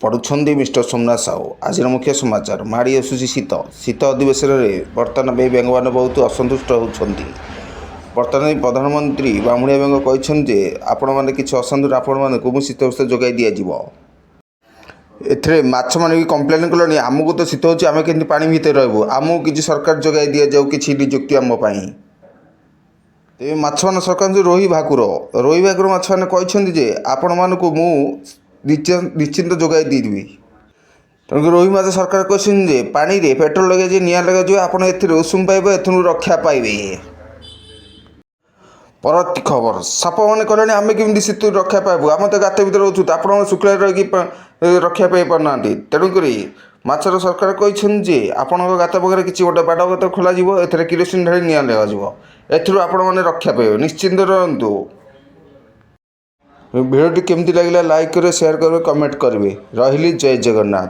ପଢ଼ୁଛନ୍ତି ମିଷ୍ଟର ସୋମନାଥ ସାହୁ। ଆଜିର ମୁଖ୍ୟ ସମାଚାର। ମାଡ଼ି ଆସୁଛି ଶୀତ। ଶୀତ ଅଧିବେଶନରେ ବର୍ତ୍ତମାନ ପାଇଁ ବେଙ୍ଗମାନେ ବହୁତ ଅସନ୍ତୁଷ୍ଟ ହେଉଛନ୍ତି। ବର୍ତ୍ତମାନ ପ୍ରଧାନମନ୍ତ୍ରୀ ବାମୁଣିଆ ବେଙ୍ଗ କହିଛନ୍ତି ଯେ ଆପଣମାନେ କିଛି ଅସନ୍ତୁଷ୍ଟ ଆପଣମାନଙ୍କୁ ମୁଁ ଶୀତ ବସ୍ତ୍ର ଯୋଗାଇ ଦିଆଯିବ। ଏଥିରେ ମାଛମାନେ ବି କମ୍ପ୍ଲେନ୍ କଲେଣି, ଆମକୁ ତ ଶୀତ ହେଉଛି, ଆମେ କେମିତି ପାଣି ଭିତରେ ରହିବୁ, ଆମକୁ କିଛି ସରକାର ଯୋଗାଇ ଦିଆଯାଉ, କିଛି ନିଯୁକ୍ତି ଆମ ପାଇଁ। ତେବେ ମାଛମାନେ ସରକାର ରୋହି ଭାକୁର ମାଛମାନେ କହିଛନ୍ତି ଯେ ଆପଣମାନଙ୍କୁ ମୁଁ ନିଶ୍ଚିନ୍ତ ଯୋଗାଇ ଦେଇଦେବି। ତେଣୁକରି ରୋହି ମାଛ ସରକାର କହିଛନ୍ତି ଯେ ପାଣିରେ ପେଟ୍ରୋଲ ଲଗାଇ ନିଆଁ ଲଗାଯିବ, ଆପଣ ଏଥିରେ ଉଷୁମ ପାଇବେ, ଏଥିରୁ ରକ୍ଷା ପାଇବେ। ପରବର୍ତ୍ତୀ ଖବର। ସାପମାନେ କହିଲେଣି ଆମେ କେମିତି ଶୀତରୁ ରକ୍ଷା ପାଇବୁ, ଆମେ ତ ଗାତ ଭିତରେ ରହୁଛୁ, ଆପଣମାନେ ଶୁଖିଲାରେ ରହିକି ରକ୍ଷା ପାଇପାରୁନାହାନ୍ତି। ତେଣୁକରି ମାଛର ସରକାର କହିଛନ୍ତି ଯେ ଆପଣଙ୍କ ଗାତ ପାଖରେ କିଛି ଗୋଟେ ବାଡ଼ ଗାତ ଖୋଲାଯିବ, ଏଥିରେ କିରୋସିନ ଢାଳି ନିଆଁ ଲଗାଯିବ, ଏଥିରୁ ଆପଣମାନେ ରକ୍ଷା ପାଇବେ, ନିଶ୍ଚିନ୍ତ ରହନ୍ତୁ। ଭିଡ଼ିଓଟି କେମିତି ଲାଗିଲା ଲାଇକ୍ କରିବେ, ସେୟାର କରିବେ, କମେଣ୍ଟ କରିବେ। ରହିଲି, ଜୟ ଜଗନ୍ନାଥ।